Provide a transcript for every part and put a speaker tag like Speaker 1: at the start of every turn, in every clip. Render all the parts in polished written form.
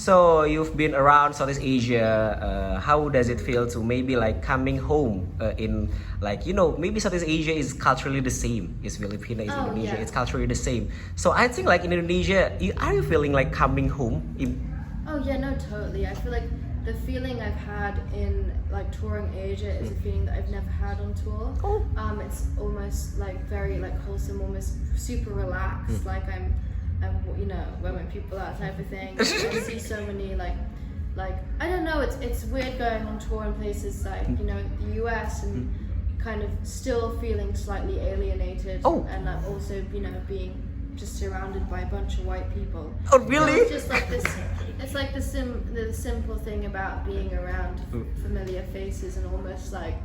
Speaker 1: So you've been around Southeast Asia. How does it feel to maybe like coming home in like maybe Southeast Asia is culturally the same. Is Filipino, is Indonesia.
Speaker 2: Yeah.
Speaker 1: It's culturally the same. So I think like in Indonesia, are you feeling like coming home?
Speaker 2: Oh yeah, no, totally. I feel like the feeling I've had in like touring Asia is a feeling that I've never had on tour.
Speaker 1: Oh.
Speaker 2: It's almost like very like wholesome, almost super relaxed. Like I'm when people out type of thing. I see so many like I don't know. It's weird going on tour in places like the US and kind of still feeling slightly alienated.
Speaker 1: Oh.
Speaker 2: And like also being just surrounded by a bunch of white people.
Speaker 1: Oh really?
Speaker 2: It's just like this. It's like the simple thing about being around familiar faces and almost like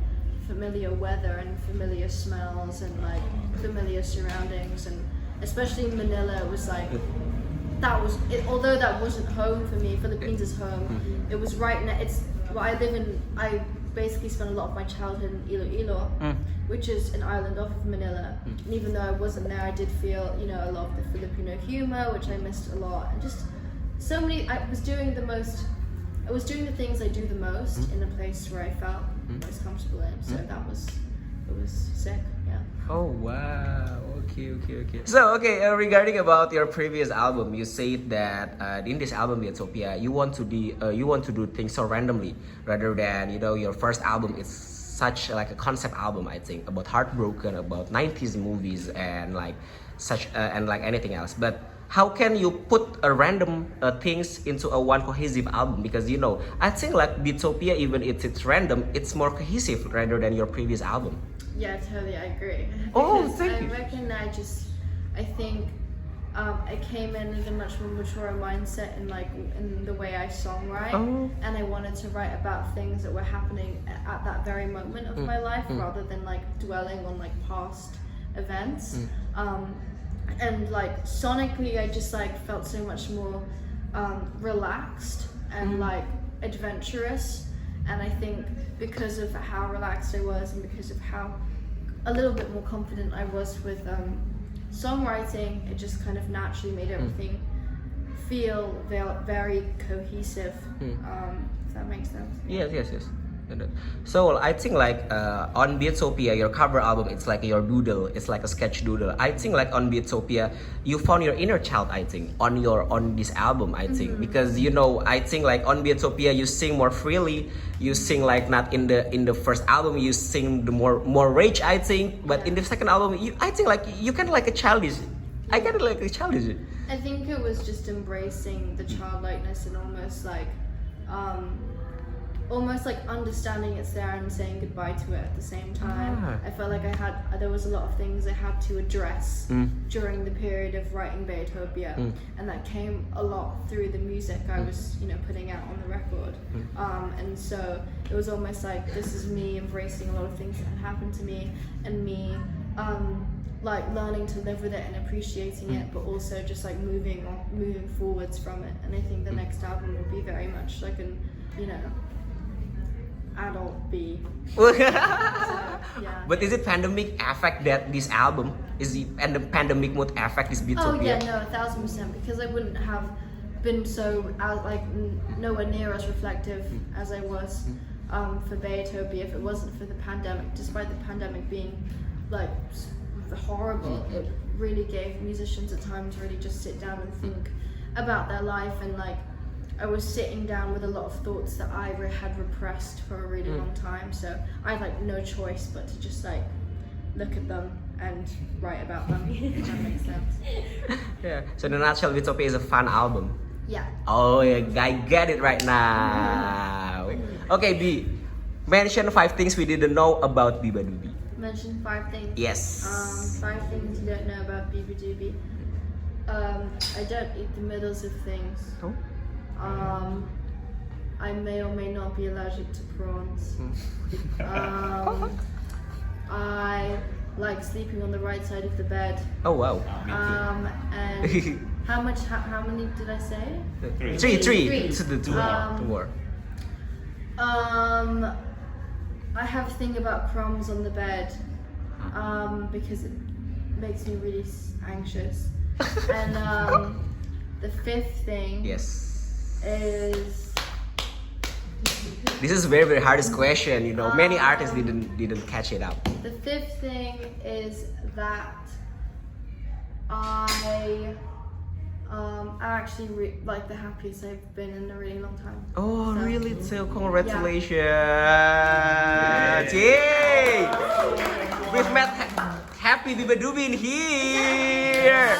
Speaker 2: familiar weather and familiar smells and like familiar surroundings, and especially in Manila, it was like that was it. Although that wasn't home for me, Philippines is home. It was right now. I live in. I basically spent a lot of my childhood in Iloilo, which is an island off of Manila. And even though I wasn't there, I did feel a lot of the Filipino humor, which I missed a lot, and just so many. I was doing the things I do the most in a place where I felt most comfortable in. So it was sick. Yeah.
Speaker 1: Oh wow, okay. So regarding about your previous album, you said that in this album Beatopia, you want to do things so randomly rather than your first album. It's such like a concept album, I think, about heartbroken, about 90s movies and like such and like anything else. But how can you put a random things into a one cohesive album? Because I think like Beatopia, even if it's random, it's more cohesive rather than your previous album.
Speaker 2: Yeah, totally, I agree.
Speaker 1: Oh,
Speaker 2: Because
Speaker 1: thank you.
Speaker 2: I reckon I think I came in with a much more mature mindset in the way I songwrite, and I wanted to write about things that were happening at that very moment of my life, rather than like dwelling on like past events. And like sonically, I just like felt so much more relaxed and like adventurous. And I think because of how relaxed I was and because of how a little bit more confident I was with songwriting, it just kind of naturally made everything feel very cohesive. If that makes sense.
Speaker 1: Yes. So I think like on Beatopia, your cover album, it's like your doodle, it's like a sketch doodle. I think like on Beatopia, you found your inner child. I think on this album, I think because I think like on Beatopia you sing more freely. You sing like not in the first album you sing the more rage, I think. But in the second album, I think like you kind of like a childish. I get it like a childish.
Speaker 2: I think it was just embracing the childlikeness and almost like understanding it's there and saying goodbye to it at the same time. I felt like there was a lot of things I had to address during the period of writing Beatopia, and that came a lot through the music I was putting out on the record. And so it was almost like this is me embracing a lot of things that had happened to me, and me like learning to live with it and appreciating it, but also just like moving forwards from it. And I think the next album will be very much like an adult B. Yeah.
Speaker 1: But is it pandemic affect that this album and the pandemic mood affect this Beatopia?
Speaker 2: Oh yeah, no, 1,000%, because I wouldn't have been so nowhere near as reflective as I was for Beatopia if it wasn't for the pandemic. Despite the pandemic being like horrible, it really gave musicians a time to really just sit down and think about their life, and like I was sitting down with a lot of thoughts that I had repressed for a really long time, so I had like no choice but to just like look at them and write about them. If that makes sense.
Speaker 1: Yeah. So in a nutshell, Beatopia is a fun album.
Speaker 2: Yeah.
Speaker 1: Oh yeah, I get it right now. Okay, B. Mention 5 things we didn't know about beabadoobee.
Speaker 2: Mention 5 things.
Speaker 1: Yes.
Speaker 2: 5 things you don't know about beabadoobee. I don't eat the middles of things.
Speaker 1: Oh.
Speaker 2: I may or may not be allergic to prawns. I like sleeping on the right side of the bed.
Speaker 1: Oh wow.
Speaker 2: And how many did I say?
Speaker 1: 3. So the 2 more.
Speaker 2: I have a thing about crumbs on the bed, because it makes me really anxious. And the 5th thing.
Speaker 1: Yes.
Speaker 2: is
Speaker 1: This is very, very hardest question. You know, many artists didn't catch it up.
Speaker 2: the fifth thing is that I actually like the happiest I've been in a really long time.
Speaker 1: Oh,
Speaker 2: So-
Speaker 1: really? So congratulations! Yay! We've met happy beabadoobee in here.